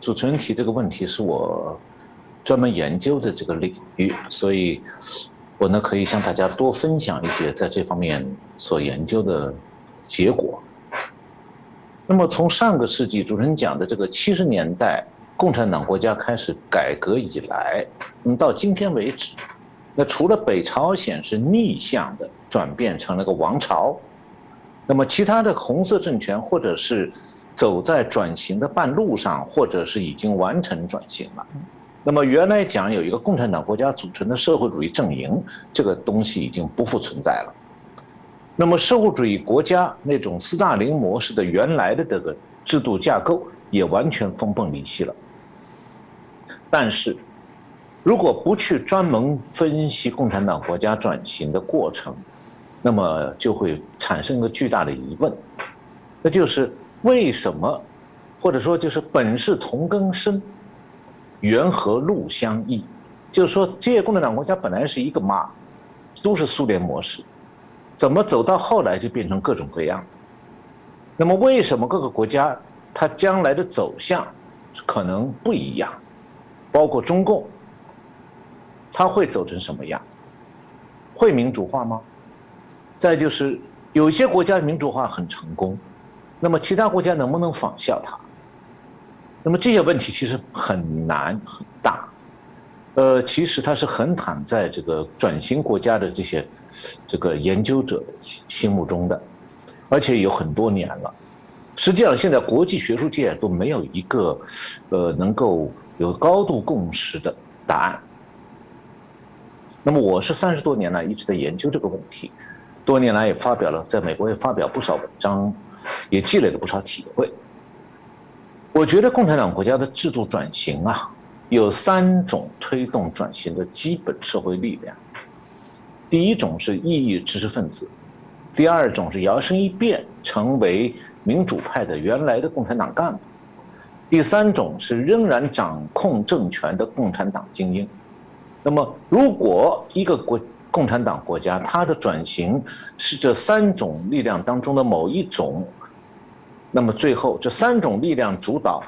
主持人提这个问题是我专门研究的这个领域，所以我呢可以向大家多分享一些在这方面所研究的结果。那么从上个世纪主持人讲的这个70年代共产党国家开始改革以来，到今天为止，那除了北朝鲜是逆向的转变成了个王朝，那么其他的红色政权或者是走在转型的半路上，或者是已经完成转型了。那么原来讲有一个共产党国家组成的社会主义阵营，这个东西已经不复存在了。那么社会主义国家那种斯大林模式的原来的这个制度架构也完全分崩离析了。但是如果不去专门分析共产党国家转型的过程，那么就会产生一个巨大的疑问，那就是为什么，或者说就是本是同根生，缘何路相异？就是说这些共产党国家本来是一个妈，都是苏联模式，怎么走到后来就变成各种各样？那么为什么各个国家它将来的走向可能不一样？包括中共，它会走成什么样？会民主化吗？再就是有些国家民主化很成功，那么其他国家能不能仿效它？那么这些问题其实很难很大，其实它是横躺在这个转型国家的这个研究者的心目中的，而且有很多年了。实际上现在国际学术界都没有一个能够有高度共识的答案。那么我是30多年来一直在研究这个问题，多年来也发表了，在美国也发表不少文章，也积累了不少体会。我觉得共产党国家的制度转型啊，有3种推动转型的基本社会力量。第一种是异议知识分子，第二种是摇身一变成为民主派的原来的共产党干部，第3种是仍然掌控政权的共产党精英。那么如果一个共产党国家它的转型是这3种力量当中的某一种，那么最后这3种力量主导，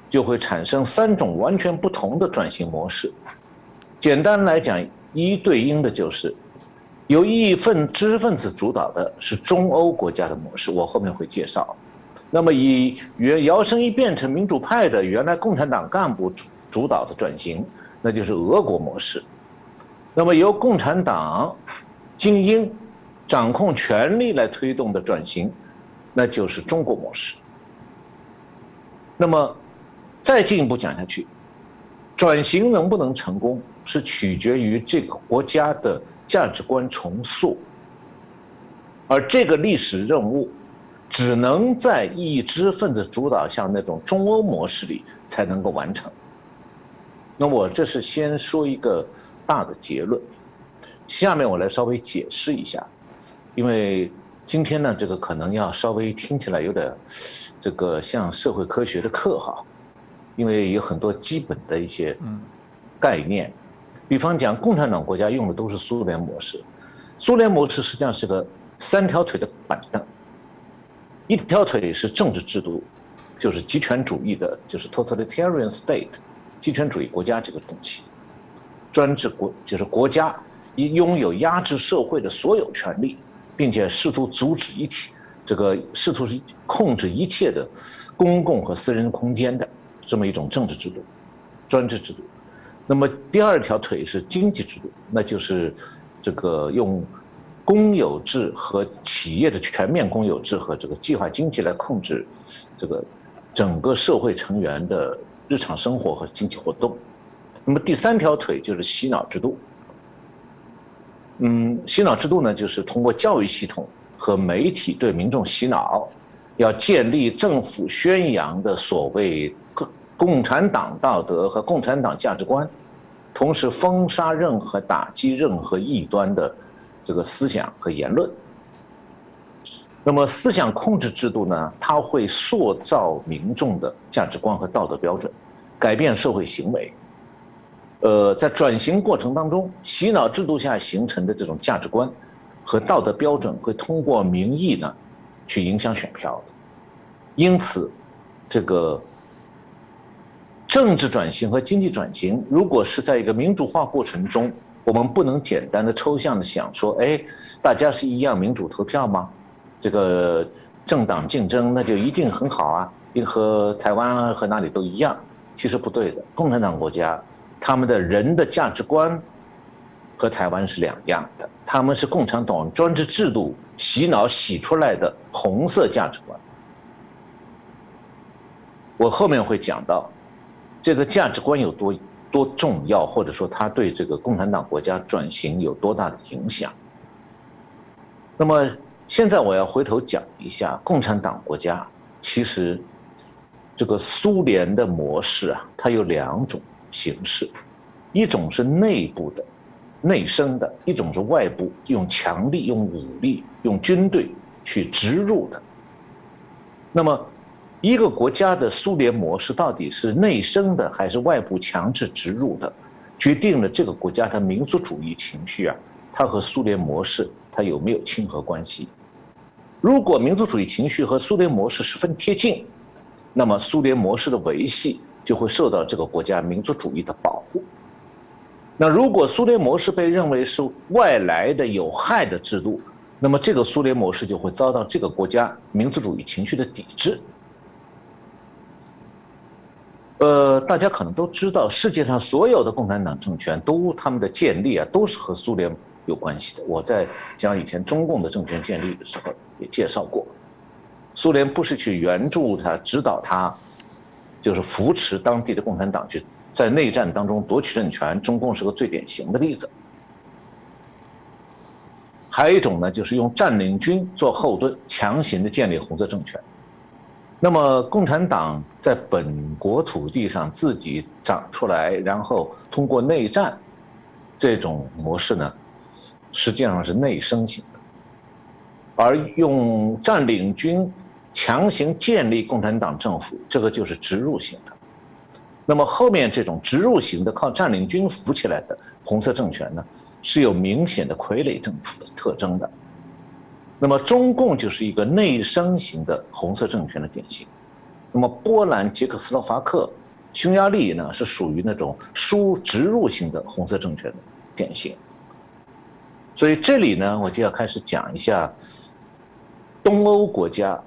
就会产生3种完全不同的转型模式。简单来讲，一对应的就是由异议知识分子主导的是中欧国家的模式，我后面会介绍。那么以摇身一变成民主派的原来共产党干部主导的转型，那就是俄国模式。那么由共产党精英掌控权力来推动的转型，那就是中国模式。那么再进一步讲下去，转型能不能成功，是取决于这个国家的价值观重塑，而这个历史任务只能在异议知识分子主导下那种中欧模式里才能够完成。那我这是先说一个大的结论，下面我来稍微解释一下，因为今天呢，这个可能要稍微听起来有点这个像社会科学的课哈，因为有很多基本的一些概念，比方讲共产党国家用的都是苏联模式，苏联模式实际上是个3条腿的板凳，一条腿是政治制度，就是极权主义的，就是 totalitarian state， 极权主义国家这个东西，专制就是国家拥有压制社会的所有权利，并且试图阻止试图是控制一切的公共和私人空间的这么一种政治制度，专制制度。那么第2条腿是经济制度，那就是这个用公有制和企业的全面公有制和这个计划经济来控制这个整个社会成员的日常生活和经济活动。那么第3条腿就是洗脑制度。洗脑制度呢，就是通过教育系统和媒体对民众洗脑，要建立政府宣扬的所谓共产党道德和共产党价值观，同时封杀任何打击任何异端的这个思想和言论。那么思想控制制度呢，它会塑造民众的价值观和道德标准，改变社会行为。在转型过程当中，洗脑制度下形成的这种价值观和道德标准会通过民意呢去影响选票的。因此这个政治转型和经济转型，如果是在一个民主化过程中，我们不能简单的抽象的想说，大家是一样民主投票吗？这个政党竞争那就一定很好啊，和台湾和哪里都一样。其实不对的，共产党国家他们的人的价值观和台湾是两样的，他们是共产党专制制度洗脑洗出来的红色价值观。我后面会讲到这个价值观有多重要，或者说它对这个共产党国家转型有多大的影响。那么现在我要回头讲一下共产党国家，其实这个苏联的模式啊，它有两种形式，一种是内部的、内生的，一种是外部用强力、用武力、用军队去植入的。那么一个国家的苏联模式到底是内生的还是外部强制植入的，决定了这个国家的民族主义情绪啊，它和苏联模式它有没有亲和关系。如果民族主义情绪和苏联模式十分贴近，那么苏联模式的维系就会受到这个国家民族主义的保护。那如果苏联模式被认为是外来的有害的制度，那么这个苏联模式就会遭到这个国家民族主义情绪的抵制。大家可能都知道，世界上所有的共产党政权他们的建立啊，都是和苏联有关系的。我在讲以前中共的政权建立的时候也介绍过，苏联不是去援助他、指导他，就是扶持当地的共产党去在内战当中夺取政权。中共是个最典型的例子。还有一种呢，就是用占领军做后盾，强行的建立红色政权。那么共产党在本国土地上自己长出来，然后通过内战这种模式呢，实际上是内生型的，而用占领军强行建立共产党政府，这个就是植入型的。那么后面这种植入型的靠占领军扶起来的红色政权呢，是有明显的傀儡政府的特征的。那么中共就是一个内生型的红色政权的典型。那么波兰、捷克斯洛伐克、匈牙利呢，是属于那种植入型的红色政权的典型。所以这里呢，我就要开始讲一下东欧国家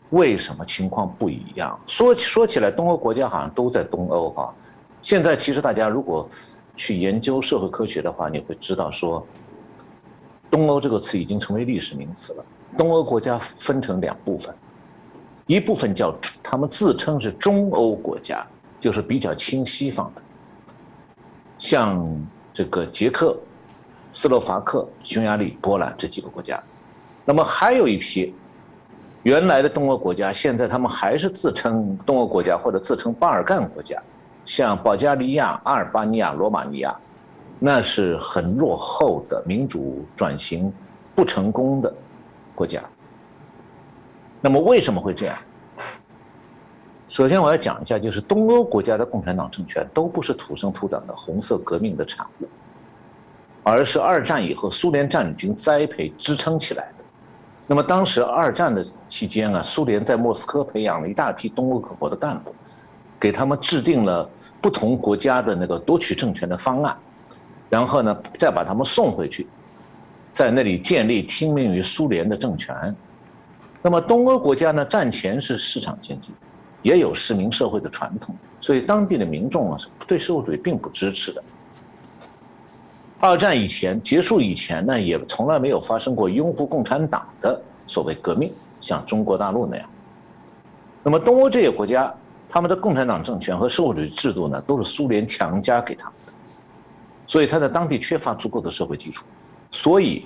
为什么情况不一样。说起来，东欧国家好像都在东欧哈。现在其实大家如果去研究社会科学的话，你会知道说，东欧这个词已经成为历史名词了。东欧国家分成两部分，一部分叫他们自称是中欧国家，就是比较亲西方的，像这个捷克、斯洛伐克、匈牙利、波兰这几个国家。那么还有一批原来的东欧国家，现在他们还是自称东欧国家或者自称巴尔干国家，像保加利亚、阿尔巴尼亚、罗马尼亚。那是很落后的民主转型不成功的国家。那么为什么会这样？首先我要讲一下，就是东欧国家的共产党政权都不是土生土长的红色革命的产物，而是二战以后苏联占领军栽培支撑起来的。那么当时二战的期间啊，苏联在莫斯科培养了一大批东欧各国的干部，给他们制定了不同国家的那个夺取政权的方案。然后呢，再把他们送回去，在那里建立听命于苏联的政权。那么东欧国家呢，战前是市场经济，也有市民社会的传统，所以当地的民众啊是对社会主义并不支持的。二战以前结束以前呢，也从来没有发生过拥护共产党的所谓革命，像中国大陆那样。那么东欧这些国家，他们的共产党政权和社会主义制度呢，都是苏联强加给他们。所以他在当地缺乏足够的社会基础，所以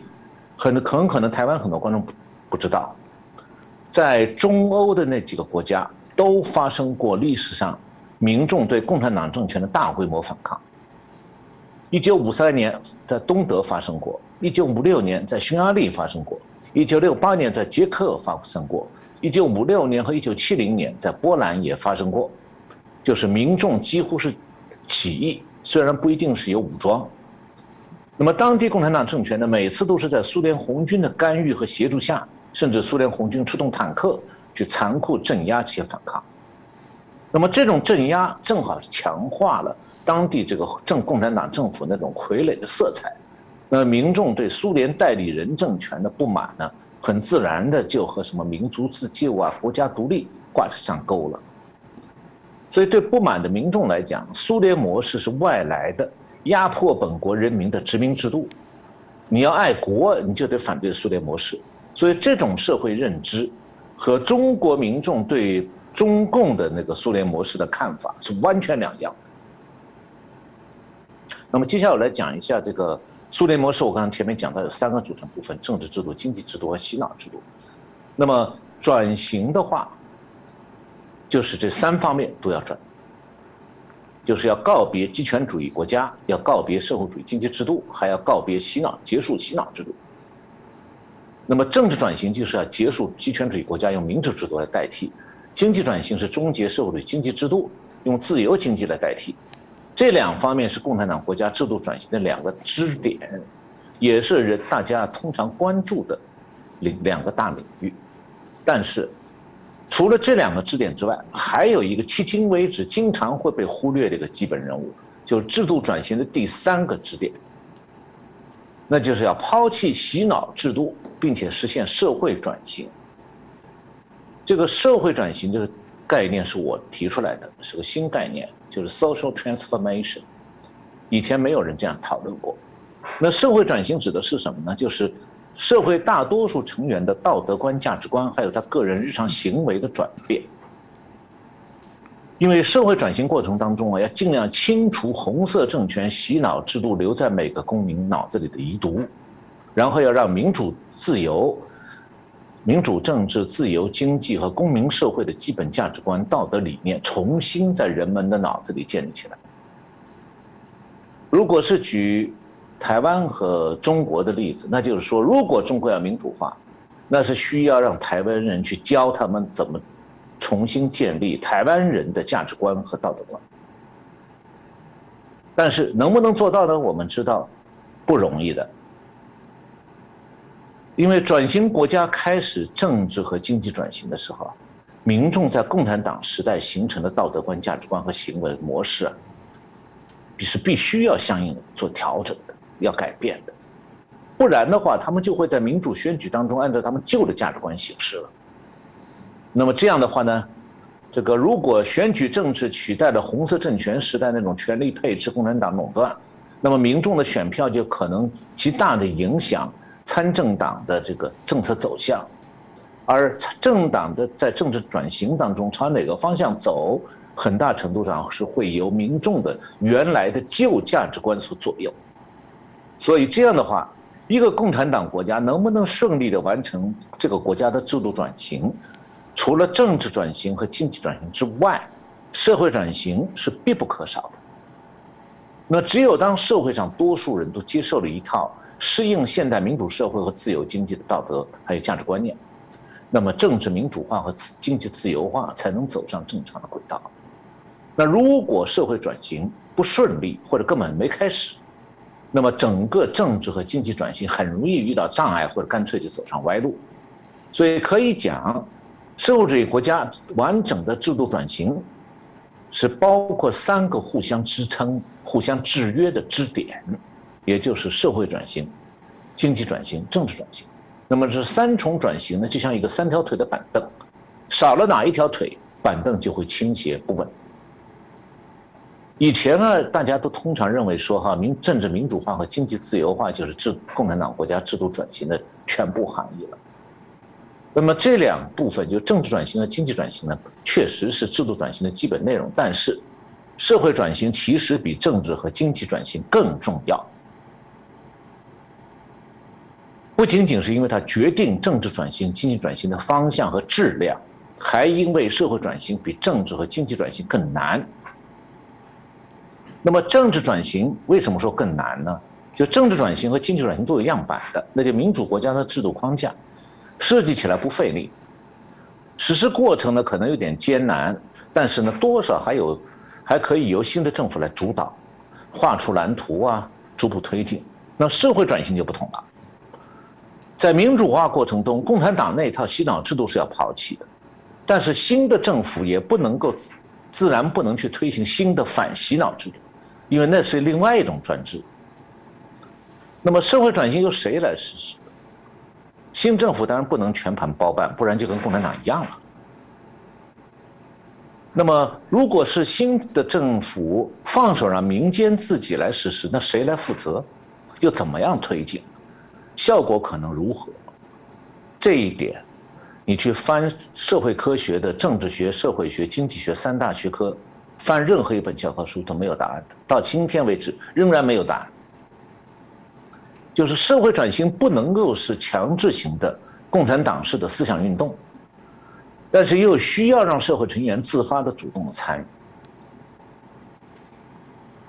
很可能台湾很多观众不知道，在中欧的那几个国家都发生过历史上民众对共产党政权的大规模反抗。1953年在东德发生过，1956年在匈牙利发生过，1968年在捷克发生过，1956年和1970年在波兰也发生过，就是民众几乎是起义。虽然不一定是有武装，那么当地共产党政权呢，每次都是在苏联红军的干预和协助下，甚至苏联红军出动坦克去残酷镇压这些反抗。那么这种镇压正好是强化了当地这个共产党政府那种傀儡的色彩，那民众对苏联代理人政权的不满呢，很自然的就和什么民族自救啊、国家独立挂上钩了。所以对不满的民众来讲，苏联模式是外来的压迫本国人民的殖民制度，你要爱国，你就得反对苏联模式。所以这种社会认知和中国民众对中共的那个苏联模式的看法是完全两样的。那么接下来我来讲一下这个苏联模式，我刚才前面讲到有3个组成部分：政治制度、经济制度和洗脑制度。那么转型的话，就是这3方面都要转，就是要告别极权主义国家，要告别社会主义经济制度，还要告别洗脑，结束洗脑制度。那么政治转型就是要结束极权主义国家，用民主制度来代替；经济转型是终结社会主义经济制度，用自由经济来代替。这2方面是共产党国家制度转型的2个支点，也是大家通常关注的2个大领域。但是除了这2个支点之外，还有一个迄今为止经常会被忽略的一个基本任务，就是制度转型的第3个支点，那就是要抛弃洗脑制度，并且实现社会转型。这个社会转型这个概念是我提出来的，是个新概念，就是 social transformation， 以前没有人这样讨论过。那社会转型指的是什么呢？就是社会大多数成员的道德观、价值观，还有他个人日常行为的转变。因为社会转型过程当中要尽量清除红色政权洗脑制度留在每个公民脑子里的遗毒，然后要让民主自由、民主政治、自由经济和公民社会的基本价值观、道德理念重新在人们的脑子里建立起来。如果是举台湾和中国的例子，那就是说，如果中国要民主化，那是需要让台湾人去教他们怎么重新建立台湾人的价值观和道德观。但是能不能做到呢？我们知道不容易的，因为转型国家开始政治和经济转型的时候，民众在共产党时代形成的道德观、价值观和行为模式是必须要相应做调整的，要改变的，不然的话，他们就会在民主选举当中按照他们旧的价值观行事了。那么这样的话呢，这个如果选举政治取代了红色政权时代那种权力配置、共产党垄断，那么民众的选票就可能极大的影响参政党的这个政策走向，而政党的在政治转型当中朝哪个方向走，很大程度上是会由民众的原来的旧价值观所左右。所以这样的话，一个共产党国家能不能顺利的完成这个国家的制度转型，除了政治转型和经济转型之外，社会转型是必不可少的。那只有当社会上多数人都接受了一套适应现代民主社会和自由经济的道德还有价值观念，那么政治民主化和经济自由化才能走上正常的轨道。那如果社会转型不顺利或者根本没开始，那么整个政治和经济转型很容易遇到障碍，或者干脆就走上歪路。所以可以讲，社会主义国家完整的制度转型是包括3个互相支撑、互相制约的支点，也就是社会转型、经济转型、政治转型。那么这3重转型呢，就像一个3条腿的板凳，少了哪一条腿，板凳就会倾斜不稳。以前呢，大家都通常认为说政治民主化和经济自由化就是共产党国家制度转型的全部含义了。那么这2部分，就政治转型和经济转型呢，确实是制度转型的基本内容，但是社会转型其实比政治和经济转型更重要。不仅仅是因为它决定政治转型、经济转型的方向和质量，还因为社会转型比政治和经济转型更难。那么政治转型为什么说更难呢？就政治转型和经济转型都有样板的，那就民主国家的制度框架，设计起来不费力，实施过程呢可能有点艰难，但是呢多少还可以由新的政府来主导，画出蓝图啊，逐步推进。那社会转型就不同了，在民主化过程中，共产党那套洗脑制度是要抛弃的，但是新的政府也不能够自然不能去推行新的反洗脑制度，因为那是另外一种专制。那么社会转型由谁来实施？新政府当然不能全盘包办，不然就跟共产党一样了。那么如果是新的政府放手让民间自己来实施，那谁来负责？又怎么样推进？效果可能如何？这一点你去翻社会科学的政治学、社会学、经济学3大学科，翻任何一本教科书都没有答案的，到今天为止仍然没有答案。就是社会转型不能够是强制型的共产党式的思想运动，但是又需要让社会成员自发的主动的参与。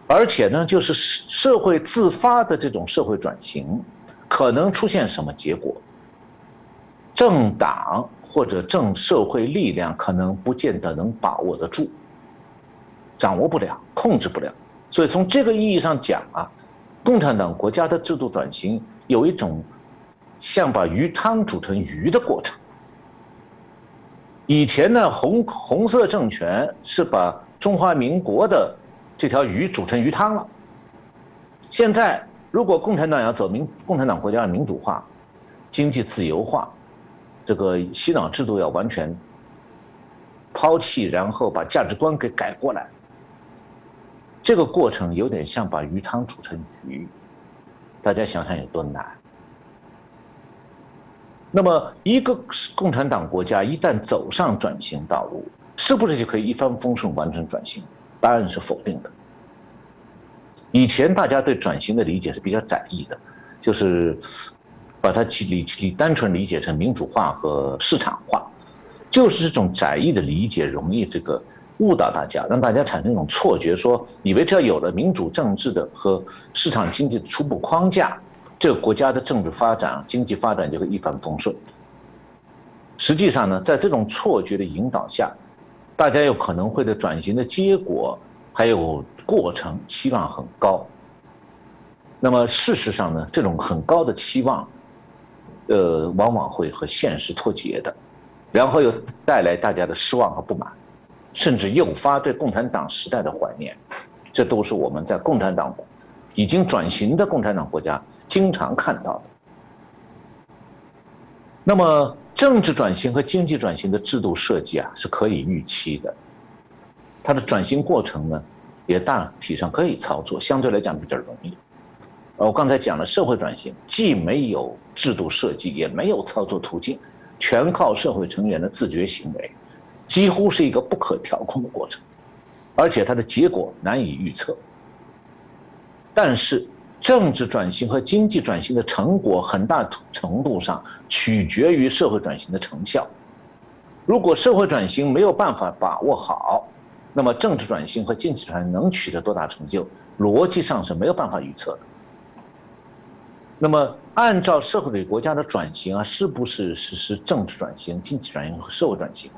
而且呢，就是社会自发的这种社会转型可能出现什么结果，政党或者政社会力量可能不见得能把握得住，掌握不了，控制不了。所以从这个意义上讲啊，共产党国家的制度转型有一种像把鱼汤煮成鱼的过程。以前呢，红色政权是把中华民国的这条鱼煮成鱼汤了。现在如果共产党要走共产党国家的民主化、经济自由化，这个洗脑制度要完全抛弃，然后把价值观给改过来，这个过程有点像把鱼汤煮成鱼，大家想想有多难。那么一个共产党国家一旦走上转型道路，是不是就可以一帆风顺完成转型？答案是否定的。以前大家对转型的理解是比较窄义的，就是把它单纯理解成民主化和市场化，就是这种窄义的理解容易这个误导大家，让大家产生一种错觉，说以为只要有了民主政治的和市场经济的初步框架，这个国家的政治发展、经济发展就会一帆风顺。实际上呢，在这种错觉的引导下，大家有可能会对转型的结果还有过程期望很高。那么事实上呢，这种很高的期望，往往会和现实脱节的，然后又带来大家的失望和不满，甚至诱发对共产党时代的怀念。这都是我们在共产党已经转型的共产党国家经常看到的。那么政治转型和经济转型的制度设计啊，是可以预期的，它的转型过程呢，也大体上可以操作，相对来讲比较容易。我刚才讲了，社会转型既没有制度设计，也没有操作途径，全靠社会成员的自觉行为，几乎是一个不可调控的过程，而且它的结果难以预测。但是政治转型和经济转型的成果很大程度上取决于社会转型的成效。如果社会转型没有办法把握好，那么政治转型和经济转型能取得多大成就，逻辑上是没有办法预测的。那么按照社会主义国家的转型啊，是不是实施政治转型、经济转型和社会转型？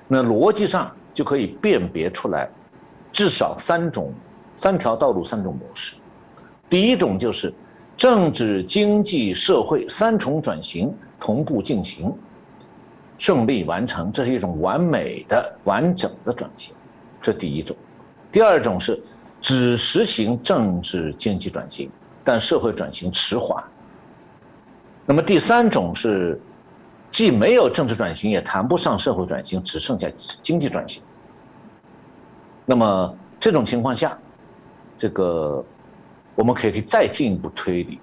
那逻辑上就可以辨别出来至少三条道路、3种模式。第一种就是政治、经济、社会3重转型同步进行，顺利完成，这是一种完美的、完整的转型，这第一种。第二种是只实行政治经济转型，但社会转型迟缓。那么第三种是既没有政治转型，也谈不上社会转型，只剩下经济转型。那么这种情况下，这个我们可以再进一步推理。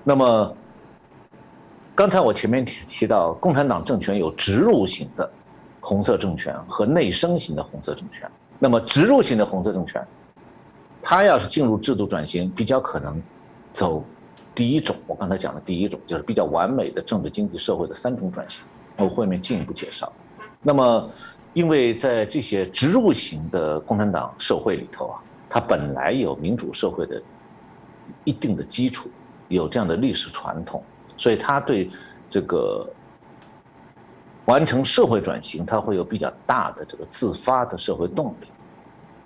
那么刚才我前面提到，共产党政权有植入型的红色政权和内生型的红色政权。那么植入型的红色政权，它要是进入制度转型，比较可能走第一种，我刚才讲的第一种，就是比较完美的政治、经济、社会的3种转型，我后面进一步介绍。那么因为在这些植入型的共产党社会里头啊，它本来有民主社会的一定的基础，有这样的历史传统，所以它对这个完成社会转型，它会有比较大的这个自发的社会动力。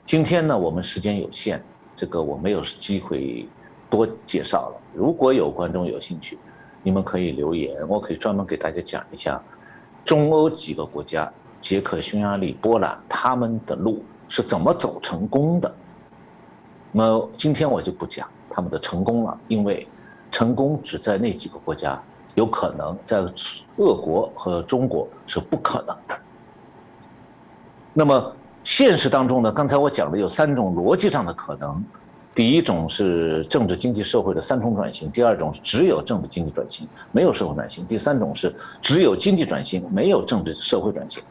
今天呢，我们时间有限，这个我没有机会多介绍了。如果有观众有兴趣，你们可以留言，我可以专门给大家讲一下中欧几个国家捷克、匈牙利、波兰他们的路是怎么走成功的。那么今天我就不讲他们的成功了，因为成功只在那几个国家有可能，在俄国和中国是不可能的。那么现实当中呢，刚才我讲的有3种逻辑上的可能。第一种是政治、经济、社会的3重转型，第2种是只有政治经济转型，没有社会转型，第3种是只有经济转型，没有政治社会转型。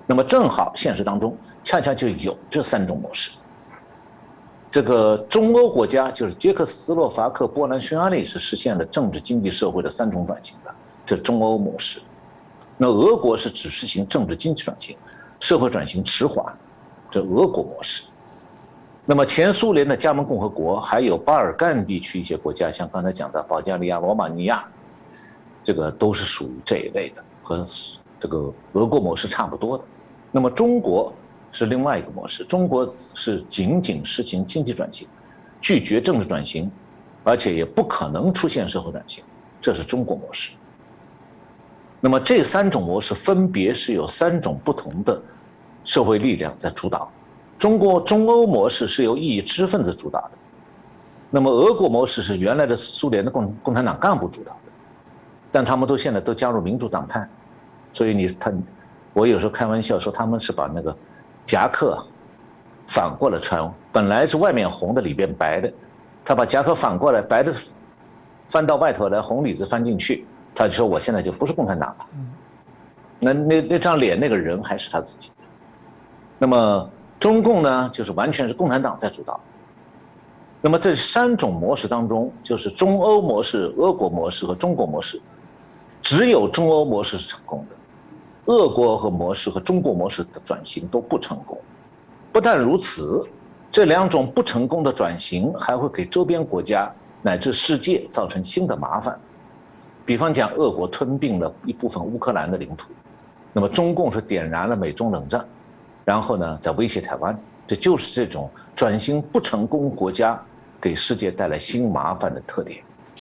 那么正好现实当中恰恰就有这3种模式。这个中欧国家就是捷克斯洛伐克、波兰、匈牙利是实现了政治、经济、社会的3重转型的，这是中欧模式。那俄国是只实行政治经济转型，社会转型迟缓，这俄国模式。那么前苏联的加盟共和国，还有巴尔干地区一些国家，像刚才讲的保加利亚、罗马尼亚，这个都是属于这一类的，和这个俄国模式差不多的。那么中国是另外一个模式，中国是仅仅实行经济转型，拒绝政治转型，而且也不可能出现社会转型，这是中国模式。那么这3种模式分别是有3种不同的社会力量在主导。中欧模式是由异议知识分子主导的，那么俄国模式是原来的苏联的共产党干部主导的，但他们现在都加入民主党派，所以我有时候开玩笑说他们是把那个夹克反过来穿，本来是外面红的里边白的，他把夹克反过来，白的翻到外头来，红里子翻进去，他就说我现在就不是共产党了。那张脸那个人还是他自己。那么中共呢，就是完全是共产党在主导。那么这3种模式当中，就是中欧模式、俄国模式和中国模式，只有中欧模式是成功的，俄国模式和中国模式的转型都不成功。不但如此，这2种不成功的转型还会给周边国家乃至世界造成新的麻烦。比方讲，俄国吞并了一部分乌克兰的领土，那么中共是点燃了美中冷战，然后呢，在威胁台湾，这就是这种转型不成功国家给世界带来新麻烦的特点。